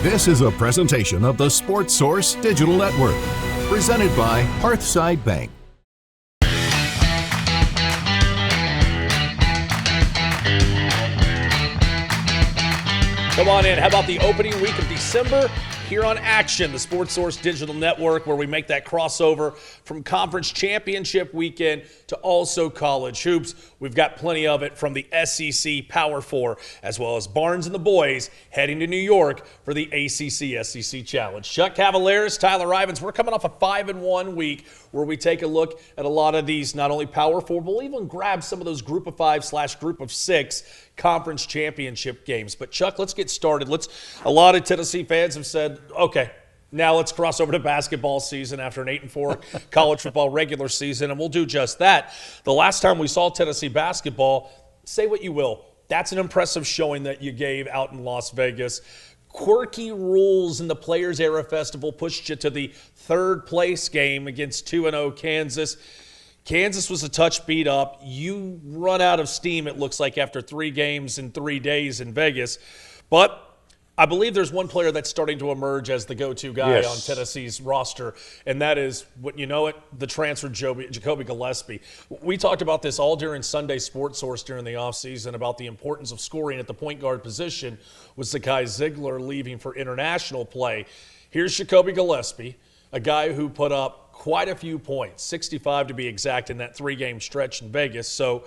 This is a presentation of the Sports Source Digital Network, presented by Hearthside Bank. Come on in. How about the opening week of December here on Action, the Sports Source Digital Network, where we make that crossover from Conference Championship weekend to also college hoops. We've got plenty of it from the SEC Power Four, as well as Barnes and the boys heading to New York for the ACC SEC Challenge. Chuck Cavalaris, Tyler Ivens. We're coming off a 5-1 week where we take a look at a lot of these, not only Power Four, but we'll even grab some of those Group of 5 / Group of 6 conference championship games. But Chuck, let's get started. A lot of Tennessee fans have said, okay, now let's cross over to basketball season after an 8-4 college football regular season, and we'll do just that. The last time we saw Tennessee basketball, say what you will, that's an impressive showing that you gave out in Las Vegas. Quirky rules in the Players Era Festival pushed you to the third place game against 2-0 Kansas. Kansas was a touch beat up. You run out of steam, it looks like, after 3 games in 3 days in Vegas. But I believe there's one player that's starting to emerge as the go-to guy on Tennessee's roster, and that is, the transfer Jacoby Gillespie. We talked about this all during Sunday Sports Source during the offseason about the importance of scoring at the point guard position with Zakai Ziegler leaving for international play. Here's Jacoby Gillespie, a guy who put up quite a few points, 65 to be exact, in that 3-game stretch in Vegas. So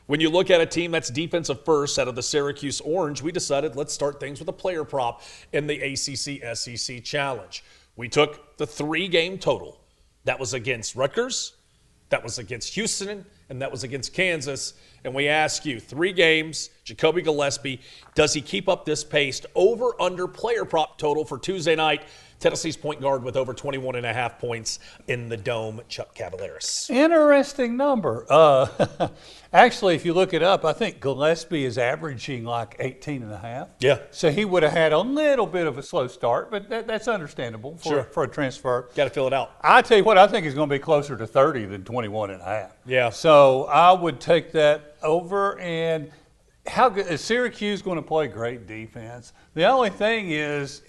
when you look at a team that's defensive first out of the Syracuse Orange, we decided let's start things with a player prop in the ACC SEC Challenge. We took the 3-game total. That was against Rutgers, that was against Houston, and that was against Kansas. And we ask you, 3 games, Jacoby Gillespie, does he keep up this pace? Over under player prop total for Tuesday night. Tennessee's point guard with over 21.5 points in the Dome, Chuck Cavalaris. Interesting number. Actually, if you look it up, I think Gillespie is averaging like 18.5. Yeah. So he would have had a little bit of a slow start, but that's understandable for a transfer. Got to fill it out. I tell you what, I think he's going to be closer to 30 than 21.5. Yeah. So I would take that over. And how good is Syracuse going to play? Great defense. The only thing is,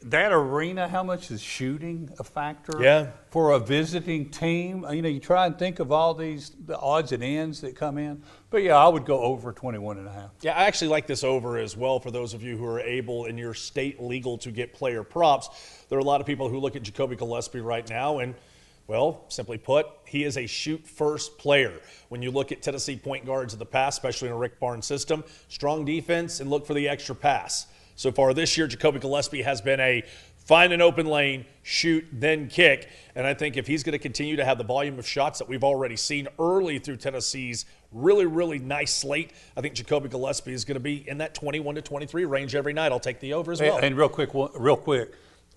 that arena, how much is shooting a factor for a visiting team? You try and think of all the odds and ends that come in. But, I would go over 21.5. Yeah, I actually like this over as well for those of you who are able in your state legal to get player props. There are a lot of people who look at Jacoby Gillespie right now and, well, simply put, he is a shoot-first player. When you look at Tennessee point guards of the past, especially in a Rick Barnes system, strong defense and look for the extra pass. So far this year, Jacoby Gillespie has been a find an open lane, shoot, then kick. And I think if he's going to continue to have the volume of shots that we've already seen early through Tennessee's really, really nice slate, I think Jacoby Gillespie is going to be in that 21 to 23 range every night. I'll take the over as well. And real quick,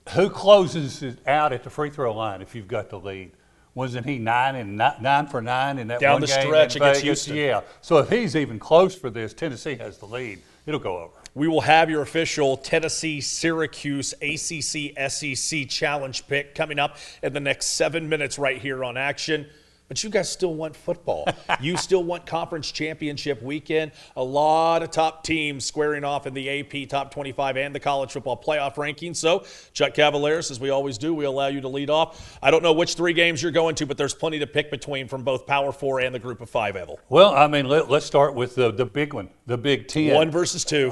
who closes it out at the free throw line if you've got the lead? Wasn't he 9 for 9 in that down one the game stretch in against Vegas? Houston? Yeah. So if he's even close for this, Tennessee has the lead. It'll go over. We will have your official Tennessee-Syracuse ACC SEC Challenge pick coming up in the next 7 minutes right here on Action. But you guys still want football. You still want conference championship weekend. A lot of top teams squaring off in the AP Top 25 and the college football playoff rankings. So, Chuck Cavalaris, as we always do, we allow you to lead off. I don't know which 3 games you're going to, but there's plenty to pick between from both Power 4 and the Group of 5, Evel. Well, let's start with the big one, the Big Ten. 1 versus 2.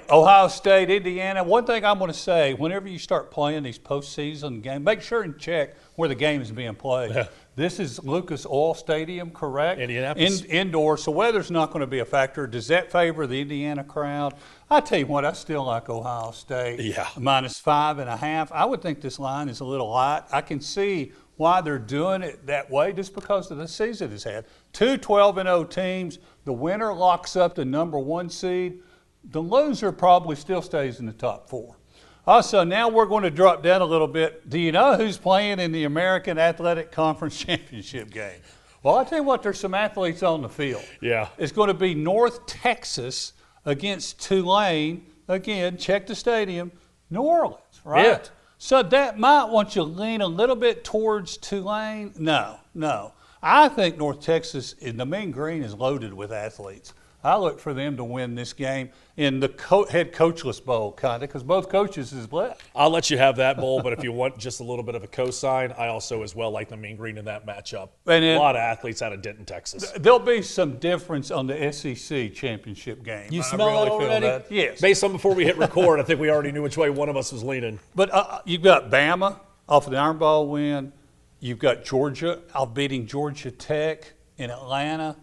Ohio State, Indiana. One thing I'm going to say, whenever you start playing these postseason games, make sure and check where the game is being played. Yeah. This is Lucas Oil Stadium, correct? Indianapolis. Indoor, so weather's not going to be a factor. Does that favor the Indiana crowd? I tell you what, I still like Ohio State. Yeah. -5.5. I would think this line is a little light. I can see why they're doing it that way just because of the season it's had. 2 12-0 teams. The winner locks up the number 1 seed. The loser probably still stays in the top 4. Also, now we're going to drop down a little bit. Do you know who's playing in the American Athletic Conference Championship game? Well, I'll tell you what, there's some athletes on the field. Yeah. It's going to be North Texas against Tulane. Again, check the stadium. New Orleans, right? Yeah. So that might want you to lean a little bit towards Tulane. No. I think North Texas, the Mean Green, is loaded with athletes. I look for them to win this game in the head coachless bowl, kind of, because both coaches is left. I'll let you have that bowl, but if you want just a little bit of a cosign, I also as well like the Mean Green in that matchup. And a lot of athletes out of Denton, Texas. There'll be some difference on the SEC championship game. You smell it already? Yes. Based on before we hit record, I think we already knew which way one of us was leaning. But you've got Bama off of the Iron Bowl win. You've got Georgia out beating Georgia Tech in Atlanta.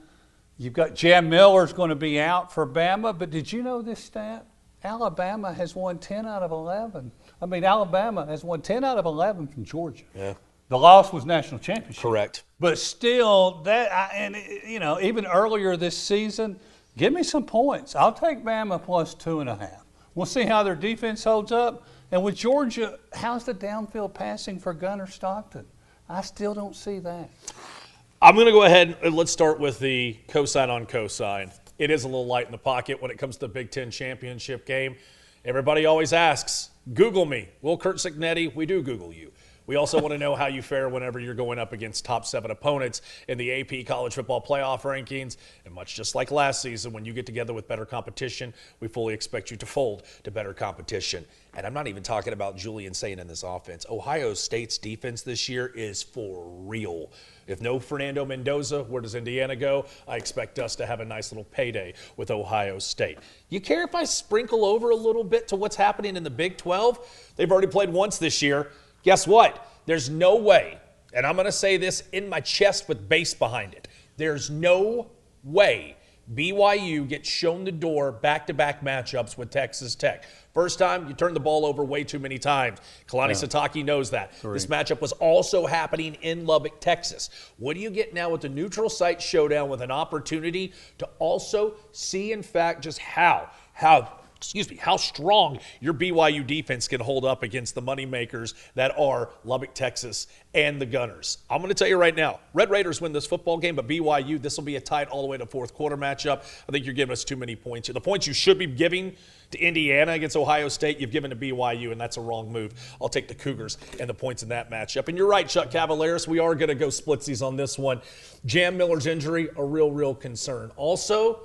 You've got Jam Miller's going to be out for Bama, but did you know this stat? Alabama has won 10 out of 11. Alabama has won 10 out of 11 from Georgia. Yeah. The loss was national championship. Correct. But still, even earlier this season, give me some points. I'll take Bama plus 2.5. We'll see how their defense holds up. And with Georgia, how's the downfield passing for Gunnar Stockton? I still don't see that. I'm going to go ahead and let's start with the cosign on cosign. It is a little light in the pocket when it comes to the Big Ten championship game. Everybody always asks, Google me. Will Kurt Signetti, we do Google you. We also want to know how you fare whenever you're going up against top 7 opponents in the AP College Football Playoff rankings. And much just like last season, when you get together with better competition, we fully expect you to fold to better competition. And I'm not even talking about Julian saying in this offense. Ohio State's defense this year is for real. If no Fernando Mendoza, where does Indiana go? I expect us to have a nice little payday with Ohio State. You care if I sprinkle over a little bit to what's happening in the Big 12? They've already played once this year. Guess what? There's no way, and I'm going to say this in my chest with bass behind it, there's no way BYU gets shown the door back-to-back matchups with Texas Tech. First time, you turned the ball over way too many times. Kalani Sitake knows that. Correct. This matchup was also happening in Lubbock, Texas. What do you get now with the neutral site showdown with an opportunity to also see, in fact, just how strong your BYU defense can hold up against the moneymakers that are Lubbock, Texas, and the Gunners. I'm going to tell you right now, Red Raiders win this football game, but BYU, this will be a tight all the way to fourth quarter matchup. I think you're giving us too many points here. The points you should be giving to Indiana against Ohio State, you've given to BYU, and that's a wrong move. I'll take the Cougars and the points in that matchup. And you're right, Chuck Cavalaris, we are going to go splitsies on this one. Jam Miller's injury, a real concern. Also,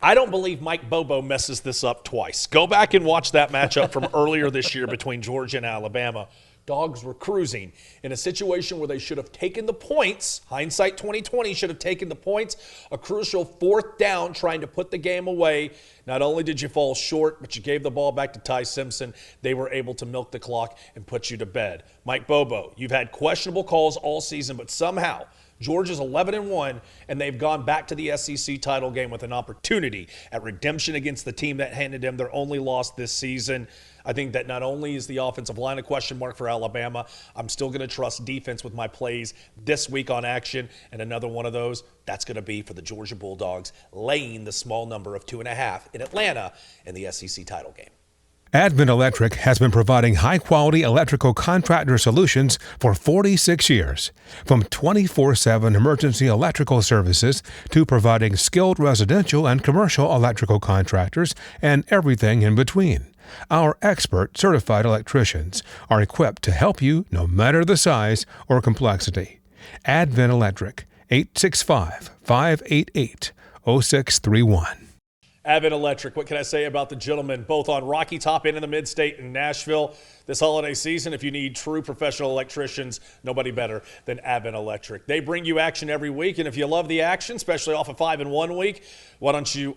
I don't believe Mike Bobo messes this up twice. Go back and watch that matchup from earlier this year between Georgia and Alabama. Dogs were cruising in a situation where they should have taken the points. Hindsight 2020 should have taken the points. A crucial 4th down trying to put the game away. Not only did you fall short, but you gave the ball back to Ty Simpson. They were able to milk the clock and put you to bed. Mike Bobo, you've had questionable calls all season, but somehow Georgia's 11-1, and they've gone back to the SEC title game with an opportunity at redemption against the team that handed them their only loss this season. I think that not only is the offensive line a question mark for Alabama, I'm still going to trust defense with my plays this week on Action, and another one of those, that's going to be for the Georgia Bulldogs laying the small number of 2.5 in Atlanta in the SEC title game. Advent Electric has been providing high-quality electrical contractor solutions for 46 years. From 24/7 emergency electrical services to providing skilled residential and commercial electrical contractors and everything in between. Our expert certified electricians are equipped to help you no matter the size or complexity. Advent Electric, 865-588-0631. Advent Electric, what can I say about the gentlemen, both on Rocky Top and in the Mid-State in Nashville this holiday season? If you need true professional electricians, nobody better than Advent Electric. They bring you action every week, and if you love the action, especially off a 5-in-1 week, why don't you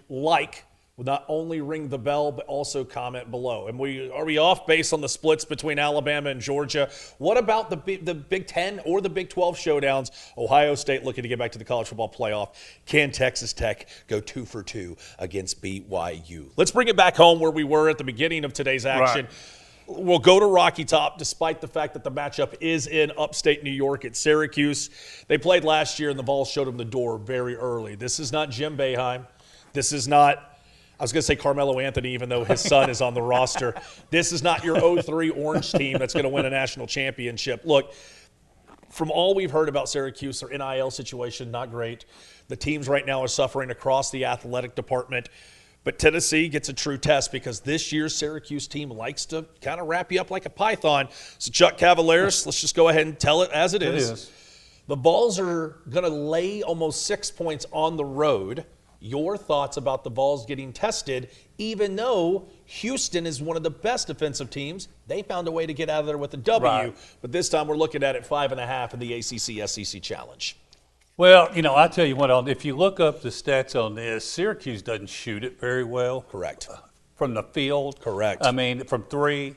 not only ring the bell, but also comment below. And are we off based on the splits between Alabama and Georgia? What about the Big 10 or the Big 12 showdowns? Ohio State looking to get back to the college football playoff. Can Texas Tech go 2 for 2 against BYU? Let's bring it back home where we were at the beginning of today's action. Right. We'll go to Rocky Top, despite the fact that the matchup is in upstate New York at Syracuse. They played last year, and the Vols showed them the door very early. This is not Jim Boeheim. This is not, I was going to say Carmelo Anthony, even though his son is on the roster. This is not your 03 Orange team that's going to win a national championship. Look, from all we've heard about Syracuse, their NIL situation, not great. The teams right now are suffering across the athletic department. But Tennessee gets a true test because this year's Syracuse team likes to kind of wrap you up like a python. So Chuck Cavalaris, let's just go ahead and tell it as it is. The Vols are going to lay almost 6 points on the road your thoughts about the Vols getting tested, even though Houston is one of the best defensive teams. They found a way to get out of there with a W, Right. but this time we're looking at it 5.5 in the ACC-SEC Challenge. Well, I tell you what, if you look up the stats on this, Syracuse doesn't shoot it very well. Correct. From the field. Correct. I mean, from three.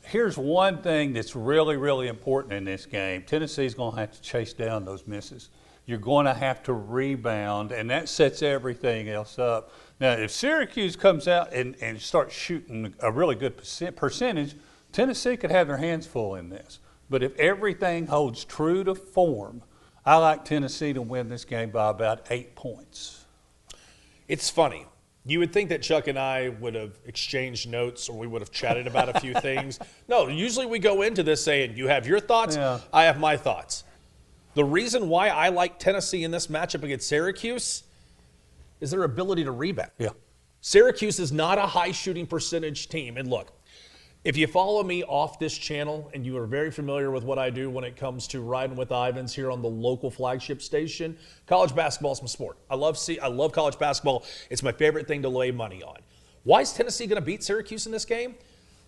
Here's one thing that's really, really important in this game. Tennessee's going to have to chase down those misses. You're going to have to rebound, and that sets everything else up. Now, if Syracuse comes out and starts shooting a really good percentage, Tennessee could have their hands full in this. But if everything holds true to form, I like Tennessee to win this game by about 8 points. It's funny. You would think that Chuck and I would have exchanged notes or we would have chatted about a few things. No, usually we go into this saying, you have your thoughts, I have my thoughts. The reason why I like Tennessee in this matchup against Syracuse is their ability to rebound. Yeah. Syracuse is not a high shooting percentage team. And look, if you follow me off this channel and you are very familiar with what I do when it comes to riding with Ivens here on the local flagship station, college basketball is my sport. I love college basketball. It's my favorite thing to lay money on. Why is Tennessee going to beat Syracuse in this game?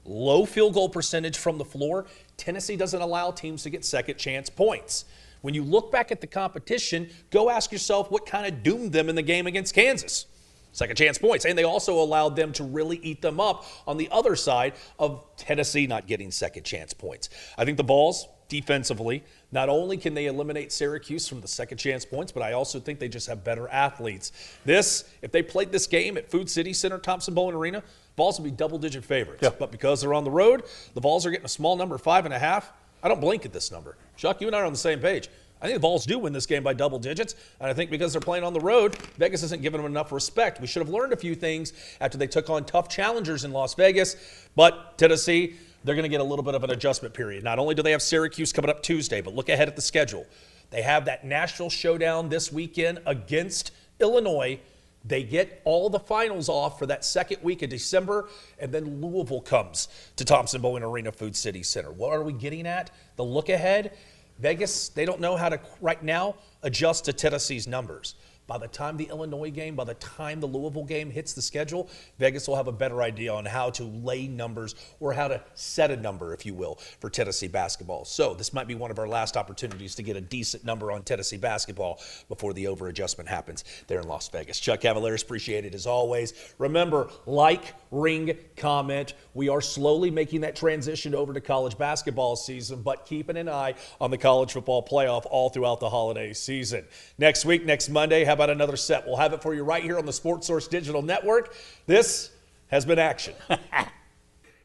Low field goal percentage from the floor. Tennessee doesn't allow teams to get second chance points. When you look back at the competition, go ask yourself what kind of doomed them in the game against Kansas. Second chance points. And they also allowed them to really eat them up on the other side of Tennessee not getting second chance points. I think the Vols, defensively, not only can they eliminate Syracuse from the second chance points, but I also think they just have better athletes. If they played this game at Food City Center, Thompson-Boling Arena, Vols would be double-digit favorites. Yeah. But because they're on the road, the Vols are getting a small number, 5.5. I don't blink at this number. Chuck, you and I are on the same page. I think the Vols do win this game by double digits, and I think because they're playing on the road, Vegas isn't giving them enough respect. We should have learned a few things after they took on tough challengers in Las Vegas, but Tennessee, they're going to get a little bit of an adjustment period. Not only do they have Syracuse coming up Tuesday, but look ahead at the schedule. They have that Nashville showdown this weekend against Illinois. They get all the finals off for that second week of December, and then Louisville comes to Thompson-Boling Arena, Food City Center. What are we getting at? The look ahead? Vegas, they don't know how to, right now, adjust to Tennessee's numbers. By the time the Illinois game, by the time the Louisville game hits the schedule, Vegas will have a better idea on how to lay numbers or how to set a number, if you will, for Tennessee basketball. So this might be one of our last opportunities to get a decent number on Tennessee basketball before the over-adjustment happens there in Las Vegas. Chuck Cavalaris, appreciate it as always. Remember, like, ring, comment. We are slowly making that transition over to college basketball season, but keeping an eye on the college football playoff all throughout the holiday season. Next week, next Monday, how about another set? We'll have it for you right here on the Sports Source Digital Network. This has been Action.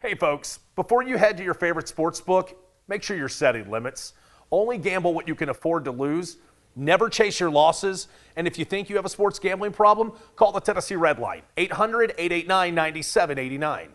Hey, folks, before you head to your favorite sports book, make sure you're setting limits. Only gamble what you can afford to lose. Never chase your losses. And if you think you have a sports gambling problem, call the Tennessee Red Line, 800-889-9789.